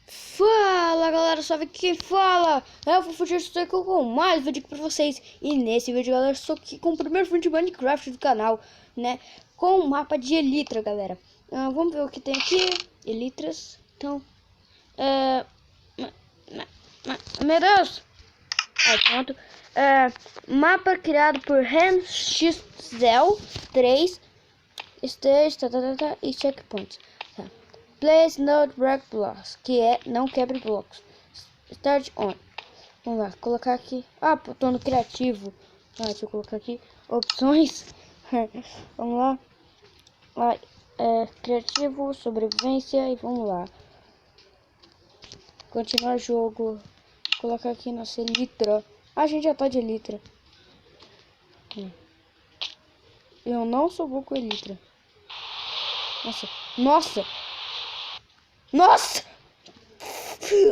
Fala galera, salve quem fala? Eu vou fugir, estou aqui com mais vídeo aqui pra vocês. E nesse vídeo, galera, estou aqui com o primeiro vídeo de Minecraft do canal, né? Com o mapa de Elytra, galera. Vamos ver o que tem aqui. Elytras. Então, meu Deus! Aí, pronto. Mapa criado por RenXzel 3 Stage, e checkpoints. Tá. Place not break blocks, que é não quebre blocos. Start on. Vamos lá, colocar aqui. Ah, tô no criativo. Deixa eu colocar aqui opções. Vamos lá. Criativo, sobrevivência e vamos lá. Continuar jogo. Colocar aqui nossa Elytra. A gente já tá de Elytra. Eu não sou bom com Elytra. Nossa. Nossa. Nossa!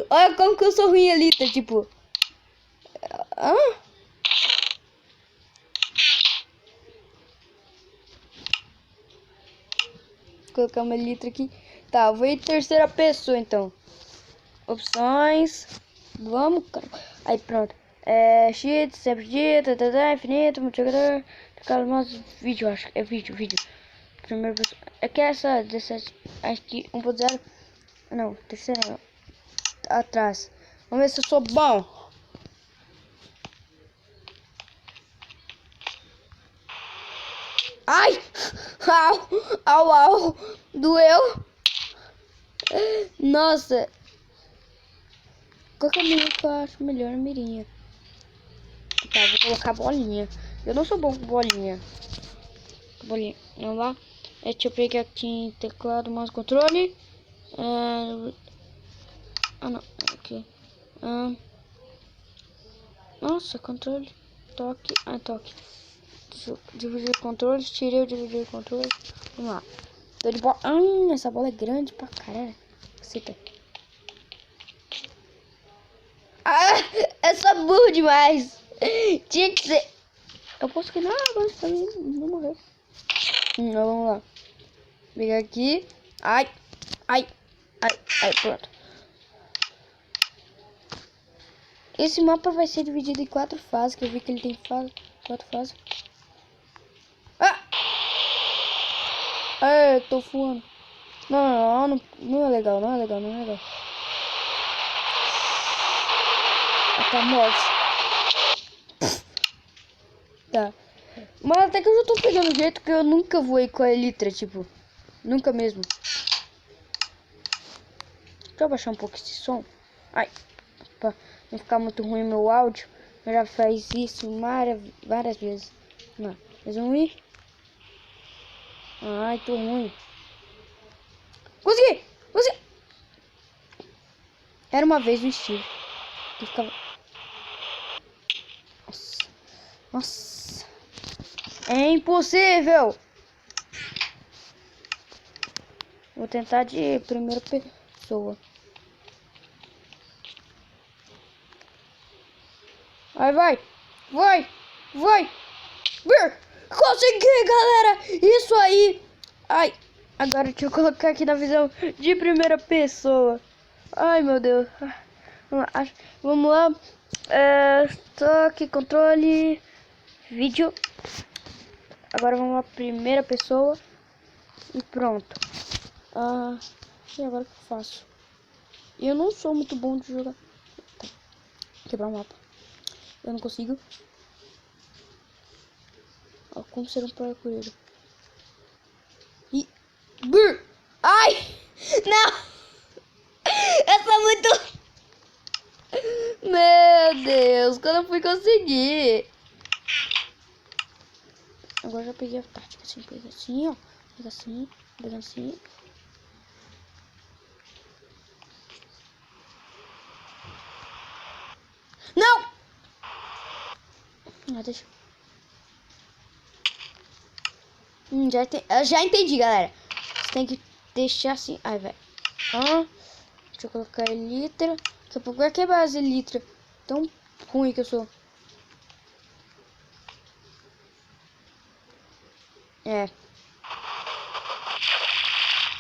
Olha como que eu sou ruim ali, tá tipo. Vou colocar uma letra aqui. Tá, eu vou em terceira pessoa então. Opções. Vamos, cara. Aí pronto. Cheat, sempre dia, infinito, multijogador. Vídeo, acho que é vídeo. Primeira pessoa. É que essa 17. Acho que 1.0. Não, terceira não. Atrás. Vamos ver se eu sou bom. Ai! Au! Doeu! Nossa! Qual que é a mirinha que eu acho melhor? A mirinha. Tá, vou colocar bolinha. Eu não sou bom com bolinha. Vamos lá. Deixa eu pegar aqui teclado, mouse, controle. Não. Aqui. Nossa, controle. Toque. Toque. Dividir controles. Tirei o dividir controles. Vamos lá. Tô de bola. Essa bola é grande pra caralho. Cita. Essa burro demais. Tinha que ser. Eu posso que não, mas também não morreu. Vamos lá. Pegar aqui. Ai, pronto. Esse mapa vai ser dividido em 4 fases, que eu vi que ele tem 4 fases. Tô voando. Não é legal. Tá morte. Tá. Mas até que eu já tô pegando o jeito que eu nunca voei com a Elytra, tipo. Nunca mesmo. Deixa eu baixar um pouco esse som. Pra não ficar muito ruim meu áudio. Eu já faz isso várias vezes. Não, mais um ir. Tô ruim. Consegui! Era uma vez o Steve. Que ficava... Nossa. É impossível! Vou tentar de primeira pessoa. Vai! Consegui, galera! Isso aí! Agora deixa eu colocar aqui na visão de primeira pessoa. Ai, meu Deus. Vamos lá. Toque, controle, vídeo. Agora vamos lá, primeira pessoa. E pronto. E agora o que eu faço? Eu não sou muito bom de jogar. Tá. Quebrar um mapa. Eu não consigo. Como ser um parkour. Ai! Não! Eu sou muito... Meu Deus, quando eu fui conseguir. Agora já peguei a tática. Assim, pega assim, ó. Pega assim. Não! Deixa. Eu já entendi, galera. Você tem que deixar assim. Ai, velho. Deixa eu colocar Elytra. Daqui a pouco vai quebrar as Elytra. Tão ruim que eu sou.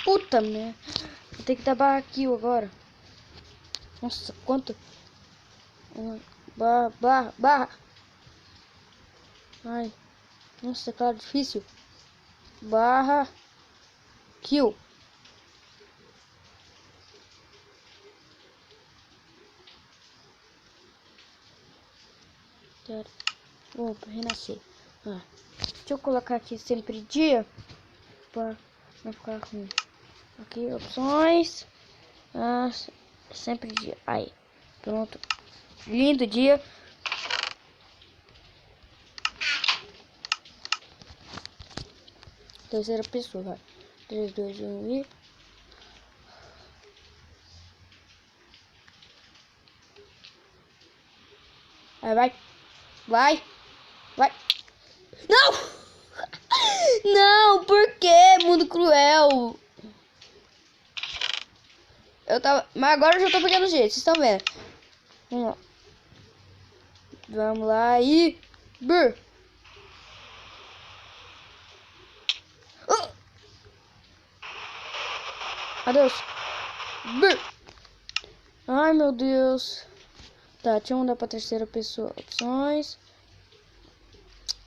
Puta merda. Vou ter que dar kill agora. Nossa, quanto? Barra. Ai, nossa, cara, difícil. Barra. Kill. Vou renascer. Deixa eu colocar aqui sempre dia. Pra não ficar ruim. Aqui, opções. Sempre dia. Aí, pronto. Lindo dia. Terceira pessoa, vai. 3, 2, 1 e... Aí, vai. Não! Não, por que? Mundo cruel. Mas agora eu já tô pegando jeito, vocês estão vendo. Vamos lá e... Adeus. Ai, meu Deus. Tá, deixa eu mudar pra terceira pessoa. Opções.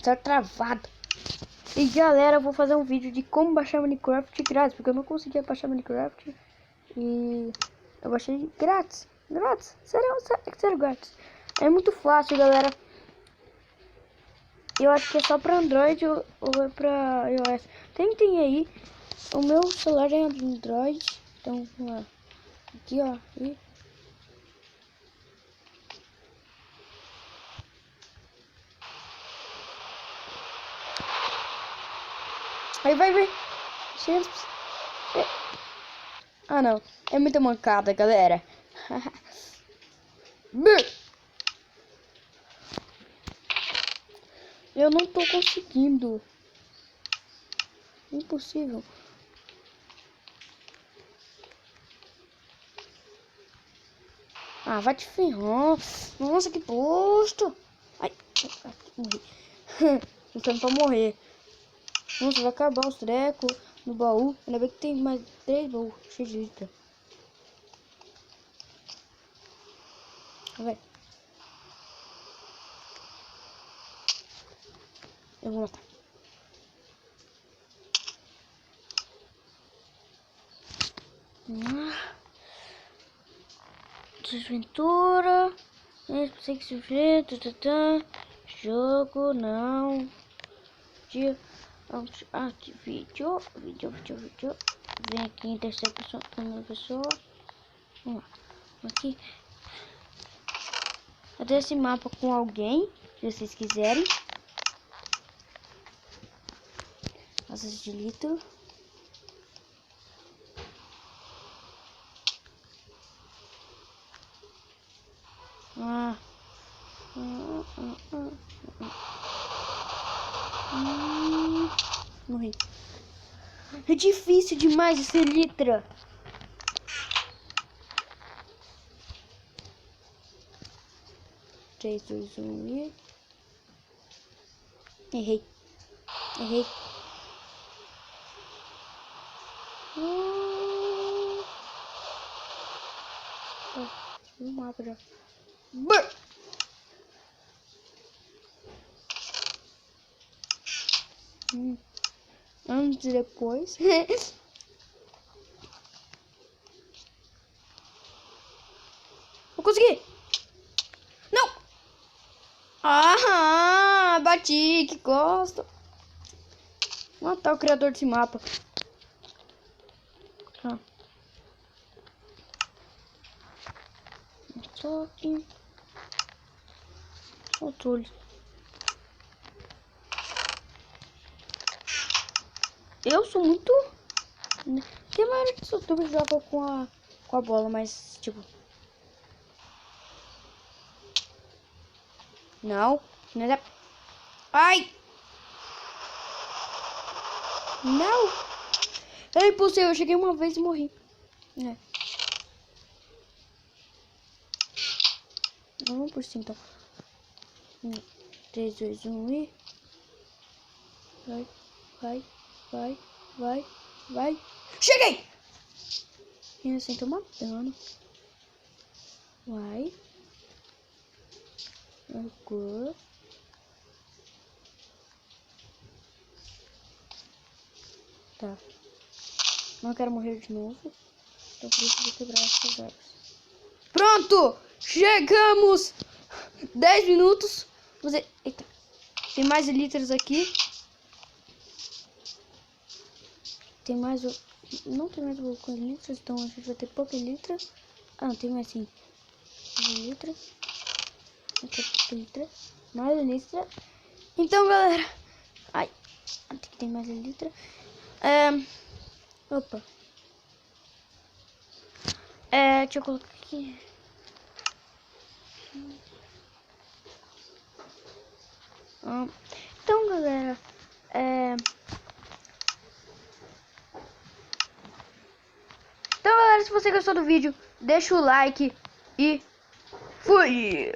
Tá travado. E galera, eu vou fazer um vídeo de como baixar Minecraft grátis. Porque eu não conseguia baixar Minecraft. E eu baixei grátis. Sério grátis. É muito fácil, galera. Eu acho que é só pra Android ou é pra iOS. Tentem aí. O meu celular é Android. Então, vamos lá. Aqui, ó. E... Aí vai. Ah, não. É muita mancada, galera. Eu não tô conseguindo. Impossível. Ah, vai te ferrar. Nossa, que posto. Ai, morri. Lutando pra morrer. Nossa, vai acabar os trecos no baú. Ainda bem que tem mais 3 baús cheios de litra. Vai. Eu vou matar. Desventura. Sei que sujeito. Jogo não. Dia. Vídeo. Vem aqui em terceira pessoa. Primeira pessoa. Vamos lá. Aqui. Fazer esse mapa com alguém. Se vocês quiserem. Asas de litro. Morri. É difícil demais esse litra. Três, dois, um e... Errei. O mapa já. Antes e depois. Vou conseguir. Não. Ah, bati. Que gosto. Matar o criador desse mapa. Só aqui. Controle. Eu sou muito... Tem a maioria dos youtubers joga com a bola, mas tipo... Não é... Ai! Não! É impossível, eu cheguei uma vez e morri. Vamos por cima então. 3, 2, 1 e... Vai. Cheguei! Ainda sem tomar dano. Vai. Agora. Tá. Não quero morrer de novo. Então por isso eu vou quebrar essas águas. Pronto! Chegamos! 10 minutos. Você... Eita. Tem mais elitras aqui. Tem mais... Não tem mais com elitras, então a gente vai ter pouca elitra. Ah, não, tem mais sim. Elitra. Aqui é pouca elitra. Mais elitra. Então, galera... Ai. Aqui tem mais elitra. Opa. Deixa eu colocar aqui. Então, galera, se você gostou do vídeo, deixa o like e fui!